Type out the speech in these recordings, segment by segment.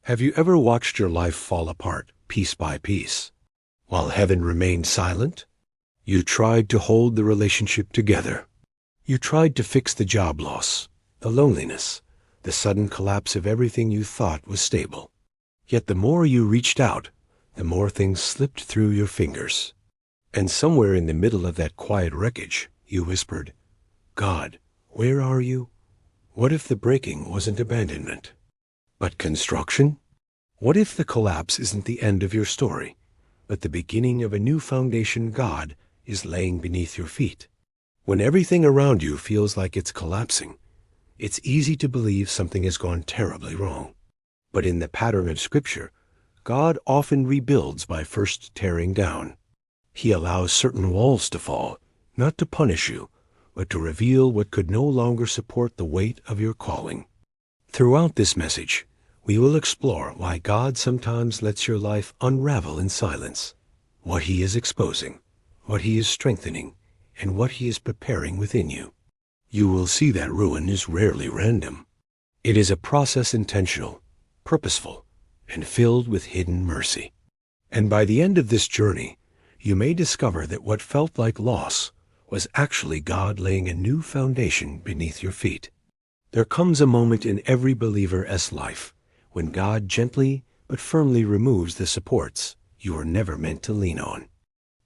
Have you ever watched your life fall apart, piece by piece, while heaven remained silent? You tried to hold the relationship together. You tried to fix the job loss, the loneliness, the sudden collapse of everything you thought was stable. Yet the more you reached out, the more things slipped through your fingers. And somewhere in the middle of that quiet wreckage, you whispered, "God, where are you?" What if the breaking wasn't abandonment, but construction? What if the collapse isn't the end of your story, but the beginning of a new foundation God is laying beneath your feet? When everything around you feels like it's collapsing, it's easy to believe something has gone terribly wrong. But in the pattern of Scripture, God often rebuilds by first tearing down. He allows certain walls to fall, not to punish you, but to reveal what could no longer support the weight of your calling. Throughout this message, we will explore why God sometimes lets your life unravel in silence, what He is exposing, what He is strengthening, and what He is preparing within you. You will see that ruin is rarely random. It is a process intentional, purposeful, and filled with hidden mercy. And by the end of this journey, you may discover that what felt like loss was actually God laying a new foundation beneath your feet. There comes a moment in every believer's life when God gently but firmly removes the supports you were never meant to lean on.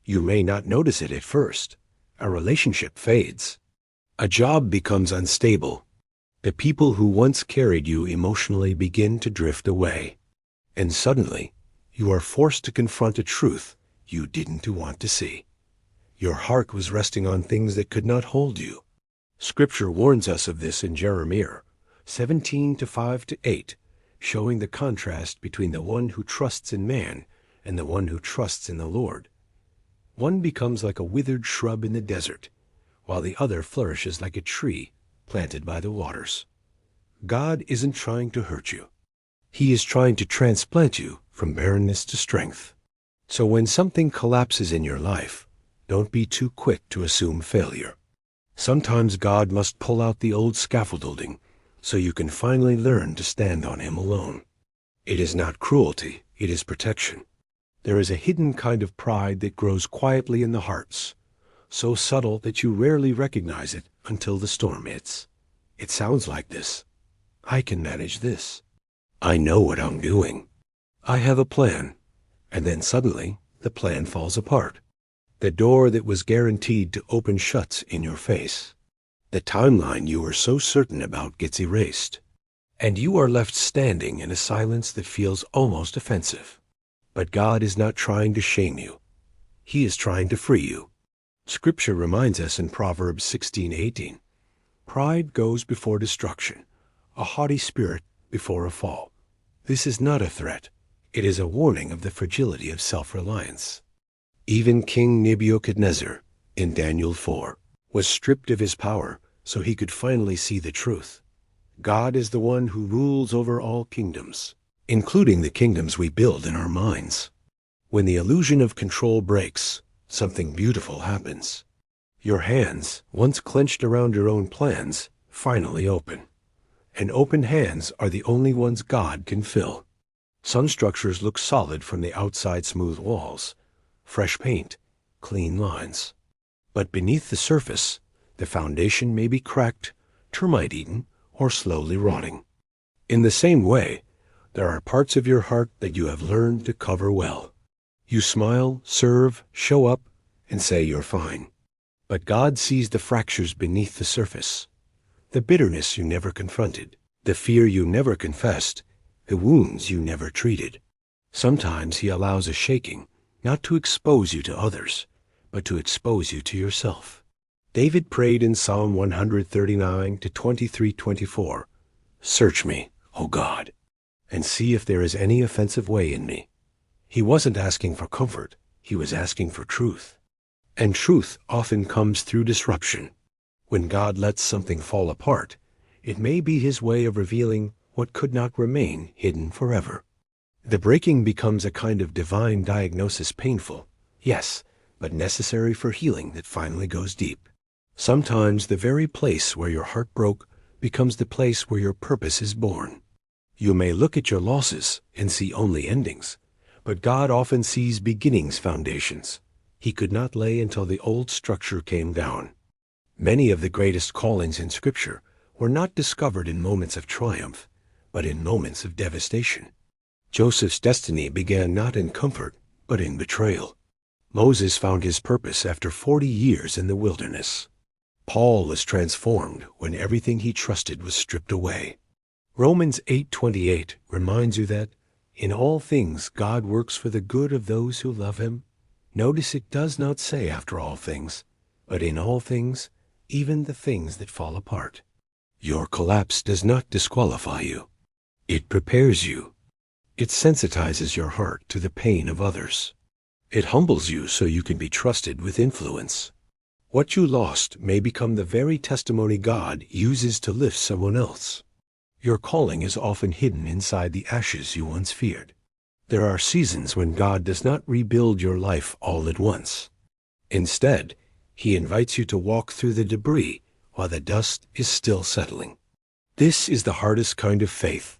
You may not notice it at first. A relationship fades. A job becomes unstable. The people who once carried you emotionally begin to drift away. And suddenly, you are forced to confront a truth you didn't want to see. Your heart was resting on things that could not hold you. Scripture warns us of this in Jeremiah 17:5-8, showing the contrast between the one who trusts in man and the one who trusts in the Lord. One becomes like a withered shrub in the desert, while the other flourishes like a tree planted by the waters. God isn't trying to hurt you. He is trying to transplant you from barrenness to strength. So when something collapses in your life, don't be too quick to assume failure. Sometimes God must pull out the old scaffolding so you can finally learn to stand on Him alone. It is not cruelty, it is protection. There is a hidden kind of pride that grows quietly in the hearts, so subtle that you rarely recognize it until the storm hits. It sounds like this: I can manage this. I know what I'm doing. I have a plan. And then suddenly, the plan falls apart. The door that was guaranteed to open shuts in your face. The timeline you were so certain about gets erased. And you are left standing in a silence that feels almost offensive. But God is not trying to shame you. He is trying to free you. Scripture reminds us in Proverbs 16:18, "Pride goes before destruction, a haughty spirit before a fall." This is not a threat. It is a warning of the fragility of self-reliance. Even King Nebuchadnezzar, in Daniel 4, was stripped of his power so he could finally see the truth. God is the one who rules over all kingdoms, including the kingdoms we build in our minds. When the illusion of control breaks, something beautiful happens. Your hands, once clenched around your own plans, finally open. And open hands are the only ones God can fill. Some structures look solid from the outside, smooth walls, fresh paint, clean lines. But beneath the surface, the foundation may be cracked, termite-eaten, or slowly rotting. In the same way, there are parts of your heart that you have learned to cover well. You smile, serve, show up, and say you're fine. But God sees the fractures beneath the surface, the bitterness you never confronted, the fear you never confessed, the wounds you never treated. Sometimes He allows a shaking, not to expose you to others, but to expose you to yourself. David prayed in Psalm 139:23-24, "Search me, O God, and see if there is any offensive way in me." He wasn't asking for comfort, he was asking for truth. And truth often comes through disruption. When God lets something fall apart, it may be His way of revealing what could not remain hidden forever. The breaking becomes a kind of divine diagnosis, painful, yes, but necessary for healing that finally goes deep. Sometimes the very place where your heart broke becomes the place where your purpose is born. You may look at your losses and see only endings, but God often sees beginnings, foundations He could not lay until the old structure came down. Many of the greatest callings in Scripture were not discovered in moments of triumph, but in moments of devastation. Joseph's destiny began not in comfort, but in betrayal. Moses found his purpose after 40 years in the wilderness. Paul was transformed when everything he trusted was stripped away. Romans 8:28 reminds you that, in all things God works for the good of those who love Him. Notice it does not say after all things, but in all things, even the things that fall apart. Your collapse does not disqualify you. It prepares you. It sensitizes your heart to the pain of others. It humbles you so you can be trusted with influence. What you lost may become the very testimony God uses to lift someone else. Your calling is often hidden inside the ashes you once feared. There are seasons when God does not rebuild your life all at once. Instead, He invites you to walk through the debris while the dust is still settling. This is the hardest kind of faith,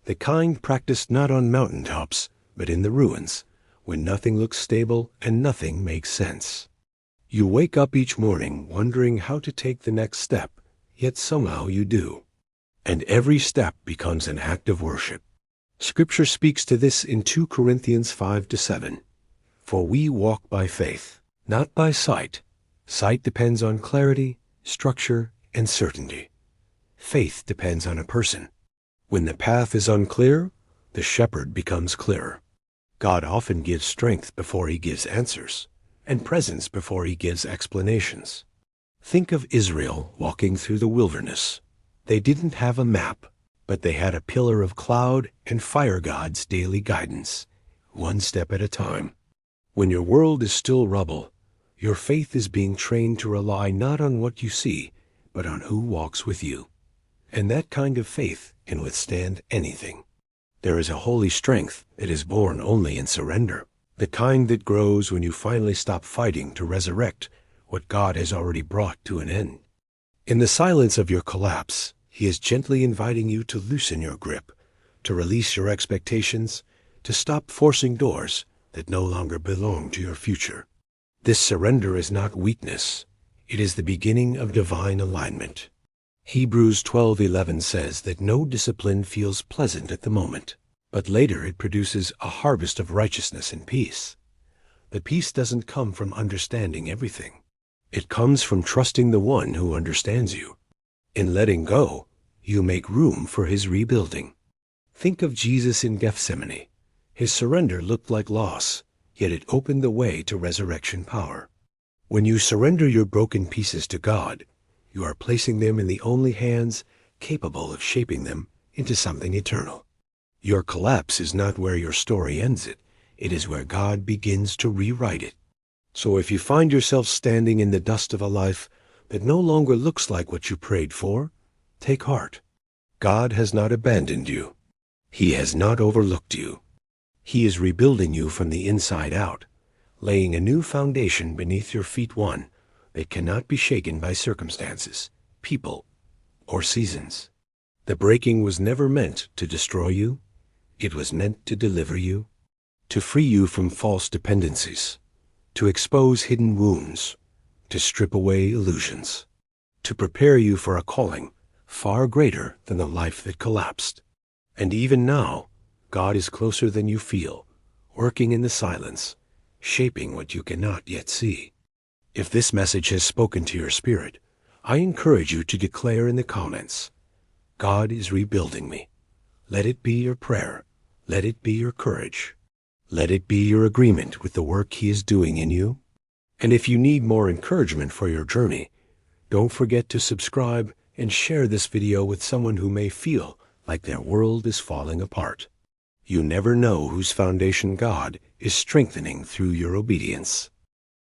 the kind practiced not on mountaintops, but in the ruins, when nothing looks stable and nothing makes sense. You wake up each morning wondering how to take the next step, yet somehow you do. And every step becomes an act of worship. Scripture speaks to this in 2 Corinthians 5-7. For we walk by faith, not by sight. Sight depends on clarity, structure, and certainty. Faith depends on a person. When the path is unclear, the shepherd becomes clearer. God often gives strength before He gives answers, and presence before He gives explanations. Think of Israel walking through the wilderness. They didn't have a map, but they had a pillar of cloud and fire God's daily guidance, one step at a time. When your world is still rubble, your faith is being trained to rely not on what you see, but on who walks with you. And that kind of faith can withstand anything. There is a holy strength that is born only in surrender, the kind that grows when you finally stop fighting to resurrect what God has already brought to an end. In the silence of your collapse, He is gently inviting you to loosen your grip, to release your expectations, to stop forcing doors that no longer belong to your future. This surrender is not weakness. It is the beginning of divine alignment. Hebrews 12:11 says that no discipline feels pleasant at the moment, but later it produces a harvest of righteousness and peace. The peace doesn't come from understanding everything. It comes from trusting the one who understands you. In letting go, you make room for His rebuilding. Think of Jesus in Gethsemane. His surrender looked like loss, yet it opened the way to resurrection power. When you surrender your broken pieces to God, you are placing them in the only hands capable of shaping them into something eternal. Your collapse is not where your story ends it. It is where God begins to rewrite it. So if you find yourself standing in the dust of a life that no longer looks like what you prayed for, take heart. God has not abandoned you. He has not overlooked you. He is rebuilding you from the inside out, laying a new foundation beneath your feet, one that cannot be shaken by circumstances, people, or seasons. The breaking was never meant to destroy you. It was meant to deliver you, to free you from false dependencies, to expose hidden wounds, to strip away illusions, to prepare you for a calling far greater than the life that collapsed. And even now, God is closer than you feel, working in the silence, shaping what you cannot yet see. If this message has spoken to your spirit, I encourage you to declare in the comments, God is rebuilding me. Let it be your prayer. Let it be your courage. Let it be your agreement with the work He is doing in you. And if you need more encouragement for your journey, don't forget to subscribe and share this video with someone who may feel like their world is falling apart. You never know whose foundation God is strengthening through your obedience.